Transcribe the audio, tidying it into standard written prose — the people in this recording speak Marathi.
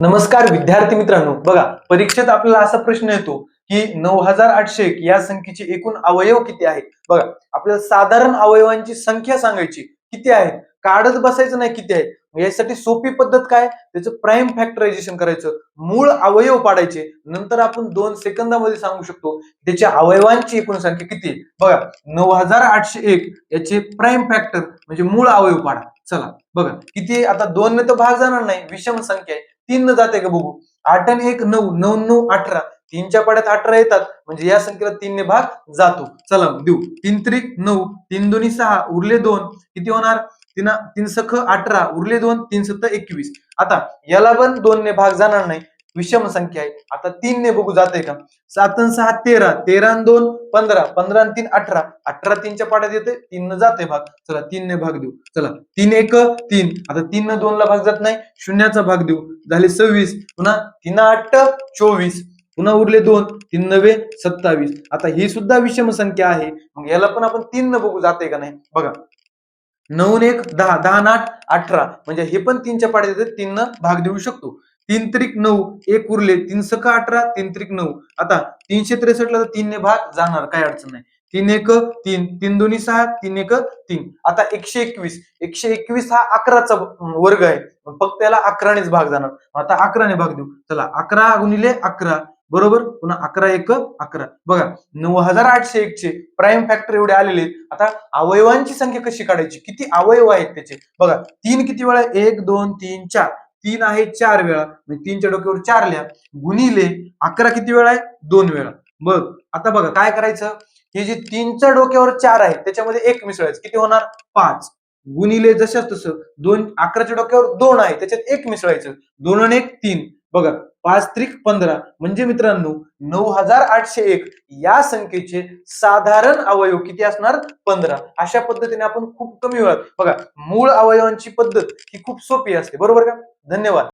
नमस्कार विद्यार्थी मित्रांनो, बघा परीक्षेत आपल्याला असा प्रश्न येतो की 9801 या संख्येचे एकूण अवयव किती आहेत. बघा आपल्याला साधारण अवयवांची संख्या सांगायची किती आहेत, काढत बसायचं नाही किती आहेत. यासाठी सोपी पद्धत काय, त्याचं प्राइम फॅक्टरायझेशन करायचं, मूळ अवयव पाडायचे, नंतर आपण 2 सेकंदामध्ये सांगू शकतो त्याच्या अवयवांची एकूण संख्या किती आहे. बघा 9801 याचे प्राइम फॅक्टर म्हणजे मूळ अवयव पाडा. चला बघा किती आहे. आता 2 ने तर भाग जाणार नाही, विषम संख्या आहे. 3 न जाते का बघू. 8 आणि 1 9, 9 9 18, 3च्या पाड्यात 18 येतात म्हणजे या संख्येला 3 ने भाग जातो. चला देऊ. 3 त्रिक 9, 3 दोन्ही 6, उरले 2, किती होणार. 3 सख 18, उरले 2, 3 सत्ता 21. आता याला पण 2 ने भाग जाणार नाही, विषम संख्या आहे. आता 3 ने बघू जाते का. 7 आणि 6 13, 13 आणि 2 15, 15 आणि 3 18, 18 3च्या पाड्यात येते, 3 न जाते भाग. चला 3 ने भाग देऊ. चला 3 1 3, आता 3 न 2 ला भाग जात नाही, शून्याचा भाग देऊ. झाले 26, पुन्हा 3 8 24, पुन्हा उरले 2, 3 9 27. आता ही सुद्धा विषम संख्या आहे, मग याला पण आपण 3 न बघू जाते का नाही. बघा 9 1 10, 10 आणि 8 18, म्हणजे हे पण 3च्या पाड्यात येते, 3 न भाग देऊ शकतो. 3 त्रिक 9, 1 उरले, 3 सख 18, 3 त्रिक 9. आता 363 ला तर 3 ने भाग जाणार, काही अडचण नाही. 3 1 3, 3 दोन्ही 6, 3 1 3. आता 121, 121 हा 11चा वर्ग आहे, फक्त त्याला 11 नेच भाग जाणार. आता 11 ने भाग देऊ. चला 11 गुणिले 11 बरोबर, पुन्हा 11 1 11. बघा 9801 चे प्राइम फॅक्टर एवढे आलेले आहेत. आता अवयवांची संख्या कशी काढायची, किती अवयव आहेत त्याचे. बघा 3 किती वेळा, 1 2 3 4, 3 आहे 4 वेळा, म्हणजे 3च्या डोक्यावर 4 लिहा. गुणिले 11 किती वेळा आहे, 2 वेळा. बघ आता बघा काय करायचं, हे जे 3च्या डोक्यावर 4 आहे त्याच्यामध्ये 1 मिसळायचं, किती होणार 5. गुणिले जशाच तसं 2, 11च्या डोक्यावर 2 आहे त्याच्यात 1 मिसळायचं, 2 आणि 1 3. बघा 5 त्रिक 15, म्हणजे मित्रांनो 9801 या संख्येचे साधारण अवयव किती असणार, 15. अशा पद्धतीने आपण खूप कमी वेळात, बघा मूळ अवयवांची पद्धत ही खूप सोपी असते, बरोबर का. धन्यवाद.